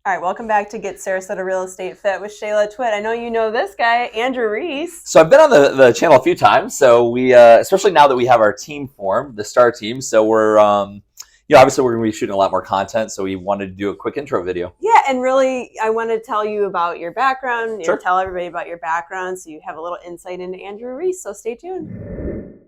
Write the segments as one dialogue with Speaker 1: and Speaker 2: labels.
Speaker 1: All right, welcome back to Get Sarasota Real Estate Fit with Shayla Twit. I know you know this guy, Andrew Reese.
Speaker 2: So I've been on the channel a few times. So we, especially now that we have our team formed, the Star Team. So we're, obviously we're going to be shooting a lot more content. So we wanted to do a quick intro video.
Speaker 1: Yeah, and really, I want to tell you about your background.
Speaker 2: Sure.
Speaker 1: Tell everybody about your background so you have a little insight into Andrew Reese. So stay tuned.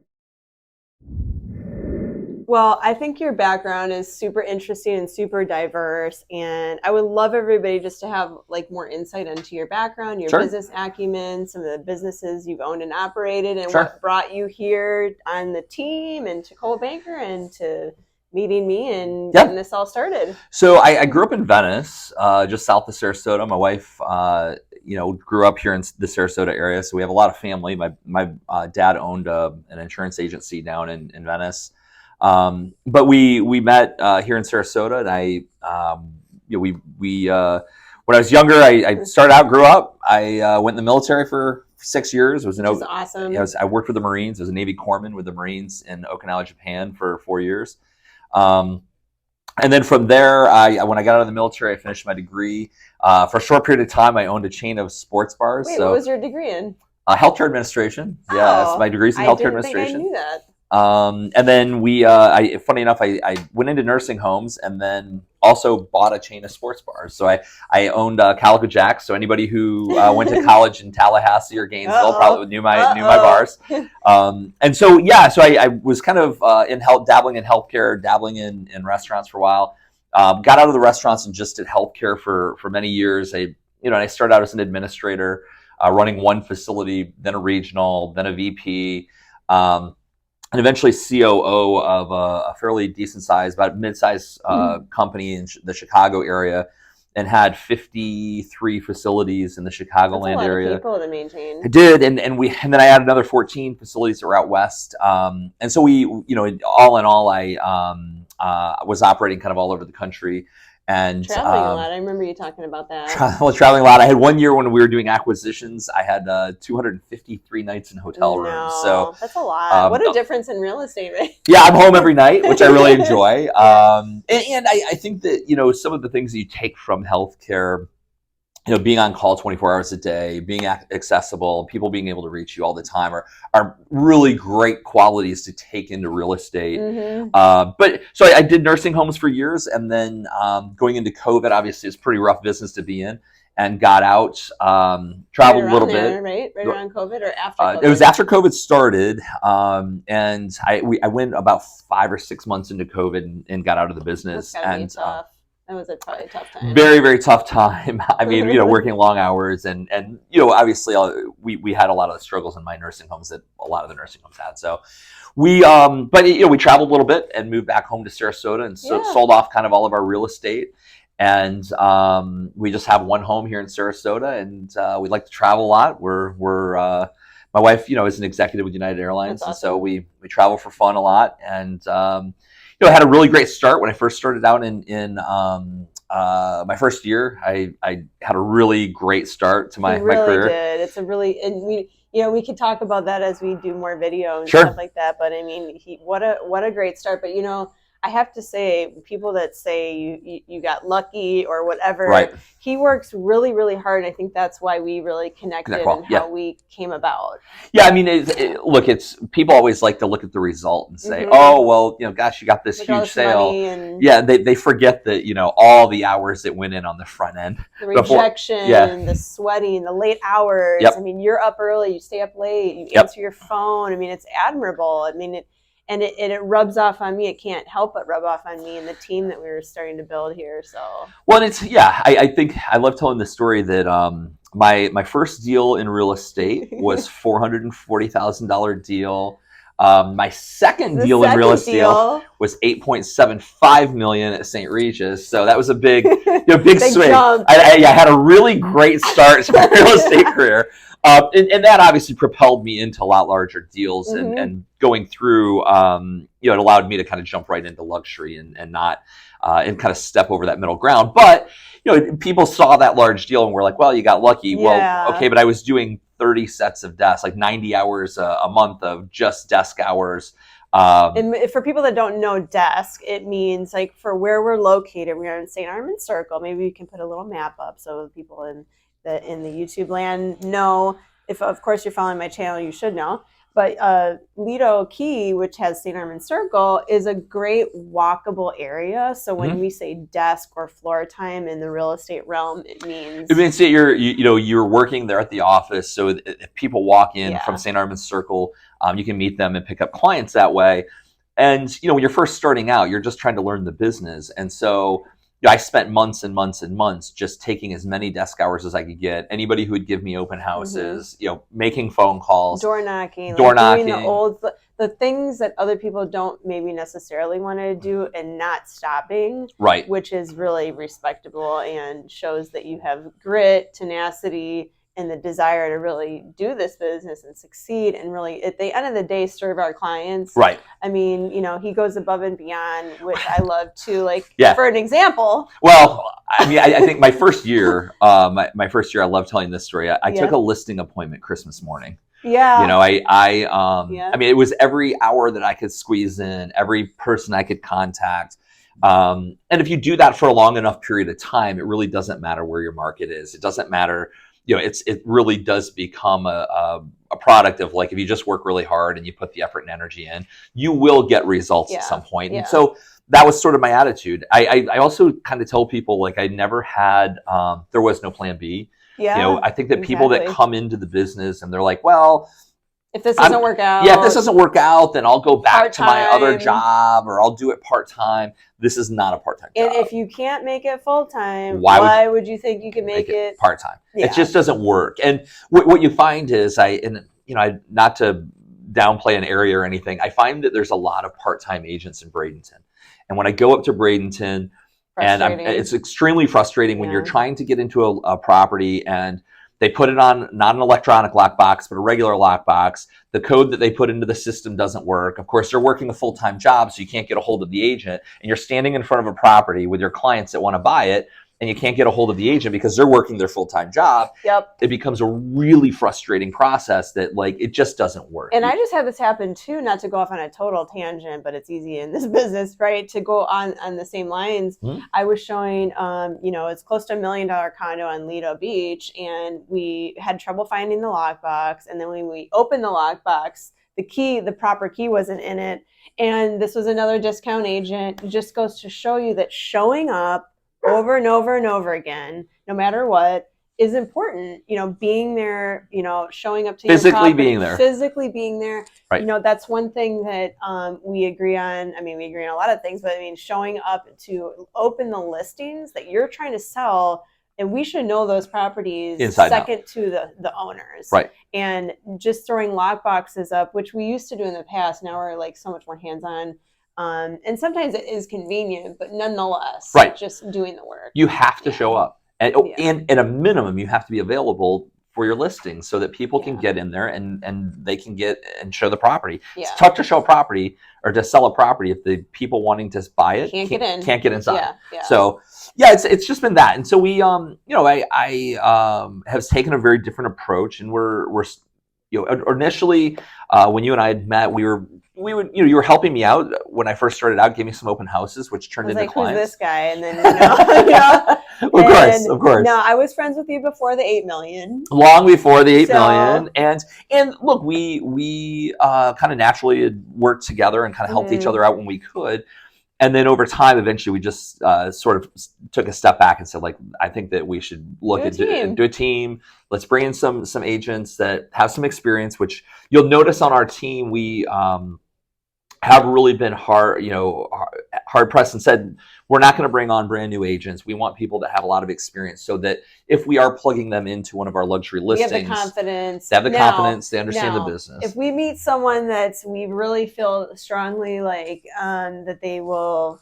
Speaker 1: Well, I think your background is super interesting and super diverse, and I would love everybody just to have like more insight into your background, your business acumen, some of the businesses you've owned and operated, and what brought you here on the team and to Coldwell Banker and to meeting me and getting this all started.
Speaker 2: So I grew up in Venice, just south of Sarasota. My wife, grew up here in the Sarasota area, so we have a lot of family. My dad owned an insurance agency down in Venice. But we met here in Sarasota, and when I was younger, I started out, grew up. I went in the military for 6 years.
Speaker 1: Which is awesome.
Speaker 2: I worked with the Marines. I was a Navy corpsman with the Marines in Okinawa, Japan for 4 years. And then from there, when I got out of the military, I finished my degree. For a short period of time, I owned a chain of sports bars.
Speaker 1: Wait, what was your degree in?
Speaker 2: Healthcare administration. Oh, yeah, so my degree's in healthcare administration.
Speaker 1: I knew that.
Speaker 2: And then funny enough, I went into nursing homes and then also bought a chain of sports bars. So I owned Calico Jacks. So anybody who went to college in Tallahassee or Gainesville probably knew my bars. And so I was kind of dabbling in healthcare, dabbling in restaurants for a while. Got out of the restaurants and just did healthcare for many years. I started out as an administrator, running one facility, then a regional, then a VP. And eventually COO of a fairly decent size, about mid-size company in the Chicago area, and had 53 facilities in the Chicagoland area.
Speaker 1: That's a lot of people to maintain.
Speaker 2: I did, and then I had another 14 facilities that were out west. And so we, all in all, I was operating kind of all over the country. And
Speaker 1: traveling a lot. I remember you talking about that.
Speaker 2: Traveling a lot. I had 1 year when we were doing acquisitions. I had 253 nights in hotel rooms. So
Speaker 1: that's a lot. What a difference in real estate, right?
Speaker 2: Yeah, I'm home every night, which I really enjoy. And I think that some of the things that you take from healthcare, being on call 24 hours a day, being accessible, people being able to reach you all the time are really great qualities to take into real estate.
Speaker 1: Mm-hmm.
Speaker 2: But so I did nursing homes for years, and then going into COVID, obviously it's a pretty rough business to be in, and got out, traveled a little bit.
Speaker 1: Right around COVID or after COVID?
Speaker 2: It was after COVID started, and I went about 5 or 6 months into COVID and got out of the business.
Speaker 1: That's gotta be tough. That was probably a tough time.
Speaker 2: Very, very tough time. I mean, working long hours and obviously we had a lot of the struggles in my nursing homes that a lot of the nursing homes had. So we traveled a little bit and moved back home to Sarasota and sold off kind of all of our real estate. And we just have one home here in Sarasota, and we like to travel a lot. My wife, is an executive with United Airlines. That's awesome. And so we travel for fun a lot. And I had a really great start when I first started out in my first year. I had a really great start to my career.
Speaker 1: Did. It's a really, and we could talk about that as we do more video and stuff like that. But I mean, what a great start. But I have to say, people that say you got lucky or whatever, he works really, really hard. And I think that's why we really connected and how we came about.
Speaker 2: Yeah, I mean, it's people always like to look at the result and say, oh, well, gosh, you got this huge sale. They forget that, all the hours that went in on the front end.
Speaker 1: The rejection, the sweating, the late hours. I mean, you're up early, you stay up late, you answer your phone. I mean, it's admirable. I mean, it rubs off on me. It can't help but rub off on me and the team that we were starting to build here. So
Speaker 2: well, I think I love telling the story that my first deal in real estate was $440,000 deal. My second deal in real estate was $8.75 million at St. Regis. So that was a big swing. I had a really great start to my real estate career. And that obviously propelled me into a lot larger deals and going through, it allowed me to kind of jump right into luxury and not, and kind of step over that middle ground. But, people saw that large deal and were like, well, you got lucky. Yeah. Well, okay, but I was doing 30 sets of desks, like 90 hours a month of just desk hours.
Speaker 1: And for people that don't know desk, it means like for where we're located, we are in St. Armand Circle. Maybe we can put a little map up so people in the YouTube land know. If of course you're following my channel, you should know. But Lido Key, which has St. Armand Circle, is a great walkable area. So when we say desk or floor time in the real estate realm, it means
Speaker 2: that you're working there at the office. So if people walk in from St. Armand Circle, you can meet them and pick up clients that way. And when you're first starting out, you're just trying to learn the business. And so I spent months and months and months just taking as many desk hours as I could get. Anybody who would give me open houses, making phone calls,
Speaker 1: door knocking, doing the things that other people don't maybe necessarily want to do, and not stopping,
Speaker 2: right? Which
Speaker 1: is really respectable and shows that you have grit, tenacity, and the desire to really do this business and succeed and really, at the end of the day, serve our clients.
Speaker 2: Right.
Speaker 1: I mean, he goes above and beyond, which I love to, for an example.
Speaker 2: Well, I mean, I think my first year, my first year, I love telling this story. I took a listing appointment Christmas morning.
Speaker 1: Yeah.
Speaker 2: I mean, it was every hour that I could squeeze in, every person I could contact. And if you do that for a long enough period of time, it really doesn't matter where your market is. It doesn't matter. It really does become a product of if you just work really hard and you put the effort and energy in, you will get results at some point. And so that was sort of my attitude. I also kind of tell people I never had, there was no plan B. Yeah. I think that people that come into the business and they're like, well,
Speaker 1: if this doesn't work out.
Speaker 2: Yeah, if this doesn't work out, then I'll go back to my other job or I'll do it part-time. This is not a part-time job.
Speaker 1: And if you can't make it full-time, why would you think you can make it
Speaker 2: part-time? Yeah. It just doesn't work. And what you find is, not to downplay an area or anything, I find that there's a lot of part-time agents in Bradenton. And when I go up to Bradenton, it's extremely frustrating when you're trying to get into a property and they put it on not an electronic lockbox, but a regular lockbox. The code that they put into the system doesn't work. Of course, they're working a full-time job, so you can't get a hold of the agent. And you're standing in front of a property with your clients that want to buy it, and you can't get a hold of the agent because they're working their full-time job.
Speaker 1: Yep.
Speaker 2: It becomes a really frustrating process that it just doesn't work.
Speaker 1: And I just had this happen too, not to go off on a total tangent, but it's easy in this business, right? To go on the same lines. Mm-hmm. I was showing, it's close to $1 million condo on Lido Beach, and we had trouble finding the lockbox. And then when we opened the lockbox, the proper key wasn't in it. And this was another discount agent. It just goes to show you that showing up over and over and over again, no matter what, is important. Being there, showing up to
Speaker 2: physically
Speaker 1: your property,
Speaker 2: physically being there.
Speaker 1: Right. That's one thing that we agree on. I mean, we agree on a lot of things, but showing up to open the listings that you're trying to sell, and we should know those properties second to the owners.
Speaker 2: Right.
Speaker 1: And just throwing lock boxes up, which we used to do in the past. Now we're so much more hands-on. And sometimes it is convenient, but nonetheless, just doing the work.
Speaker 2: You have to show up. And at a minimum, you have to be available for your listing so that people can get in there and they can get and show the property. Yeah. It's tough to show a property or to sell a property if the people wanting to buy it can't get inside. Yeah. Yeah. So it's just been that. And so we I have taken a very different approach, and we're initially when you and I had met, you were helping me out when I first started out, gave me some open houses, which turned into clients.
Speaker 1: Who's this guy? And then,
Speaker 2: Of course.
Speaker 1: No, I was friends with you before the 8 million.
Speaker 2: Long before the 8 million. And look, we kind of naturally had worked together and kind of helped each other out when we could. And then over time, eventually, we just sort of took a step back and said, I think that we should look at do a team. Let's bring in some agents that have some experience, which you'll notice on our team, we have really been hard pressed and said, we're not going to bring on brand new agents. We want people that have a lot of experience so that if we are plugging them into one of our luxury listings,
Speaker 1: they have the confidence.
Speaker 2: They understand the business.
Speaker 1: If we meet someone we really feel strongly that they will,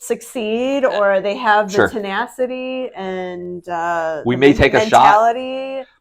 Speaker 1: succeed, or they have the tenacity and
Speaker 2: we may take a shot.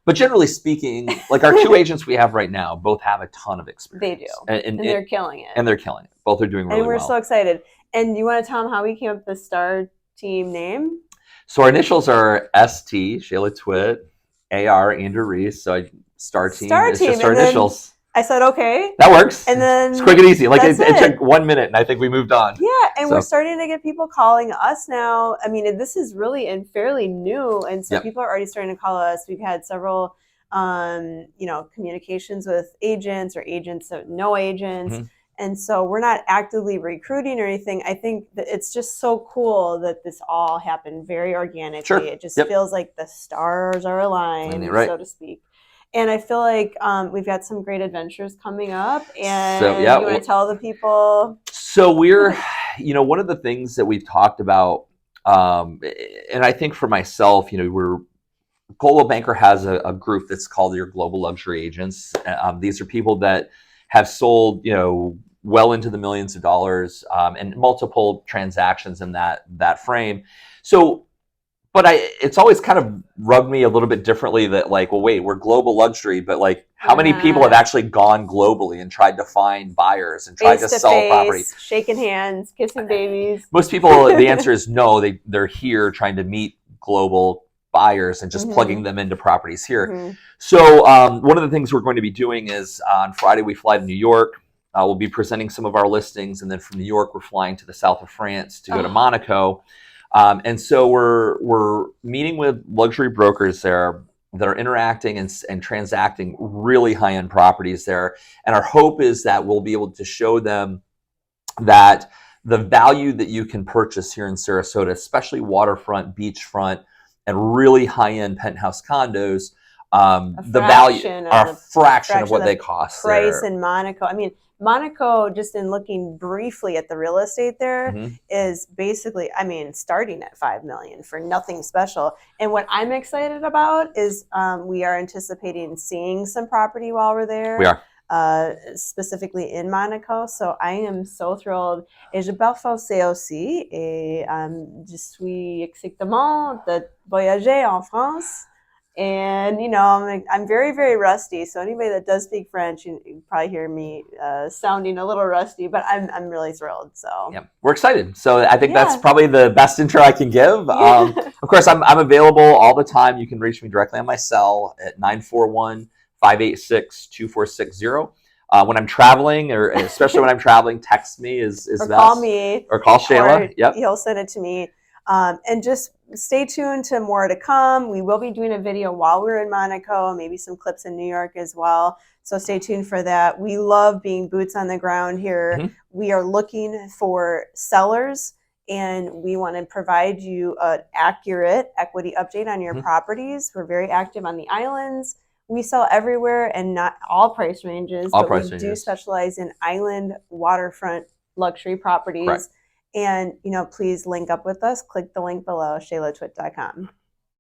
Speaker 2: But generally speaking, our two agents we have right now both have a ton of experience.
Speaker 1: They do. And they're killing it.
Speaker 2: And they're killing it. Both are doing really well.
Speaker 1: And we're so excited. And you want to tell them how we came up with the Star Team name?
Speaker 2: So our initials are ST, Shayla Twit, AR, Andrew Reese. So Star Team is just our initials.
Speaker 1: I said, okay.
Speaker 2: That works.
Speaker 1: And then
Speaker 2: it's quick and easy. Like it took 1 minute and I think we moved on.
Speaker 1: Yeah. And we're starting to get people calling us now. I mean, this is really and fairly new. And so people are already starting to call us. We've had several, communications with agents or agents that know agents. Mm-hmm. And so we're not actively recruiting or anything. I think that it's just so cool that this all happened very organically. Sure. It just feels like the stars are aligned, so to speak. And I feel like we've got some great adventures coming up. And you want to tell the people?
Speaker 2: So we're, one of the things that we've talked about, and I think for myself, Global Banker has a group that's called your Global Luxury Agents. These are people that have sold, well into the millions of dollars and multiple transactions in that frame. So, but it's always kind of rubbed me a little bit differently that like, well, wait, we're global luxury, but like how many people have actually gone globally and tried to find buyers and tried to sell property?
Speaker 1: Shaking hands, kissing babies.
Speaker 2: Most people, the answer is no, they're here trying to meet global buyers and just plugging them into properties here. Mm-hmm. So one of the things we're going to be doing is on Friday, we fly to New York. We'll be presenting some of our listings, and then from New York, we're flying to the south of France to go to Monaco. And so we're meeting with luxury brokers there that are interacting and transacting really high-end properties there. And our hope is that we'll be able to show them that the value that you can purchase here in Sarasota, especially waterfront, beachfront, and really high-end penthouse condos, the value are a fraction of what they cost.
Speaker 1: Price in Monaco. I mean, Monaco, just in looking briefly at the real estate there, is basically, starting at $5 million for nothing special. And what I'm excited about is we are anticipating seeing some property while we're there.
Speaker 2: We are.
Speaker 1: Specifically in Monaco. So I am so thrilled. Et je parfois c'est aussi. Et je suis excitement de voyager en France. And, I'm very, very rusty. So anybody that does speak French, you probably hear me sounding a little rusty, but I'm really thrilled. So
Speaker 2: yeah, we're excited. So I think that's probably the best intro I can give. Of course, I'm available all the time. You can reach me directly on my cell at 941-586-2460. When I'm traveling, or especially when I'm traveling, text me is
Speaker 1: or
Speaker 2: best.
Speaker 1: Call me.
Speaker 2: Or call Shayla.
Speaker 1: Yep. He'll send it to me. And just stay tuned to more to come. We will be doing a video while we're in Monaco, maybe some clips in New York as well. So stay tuned for that. We love being boots on the ground here. Mm-hmm. We are looking for sellers, and we want to provide you an accurate equity update on your properties. We're very active on the islands. We sell everywhere and not all price ranges, but we do specialize in island waterfront luxury properties. Right. And, please link up with us. Click the link below, shaylatwit.com.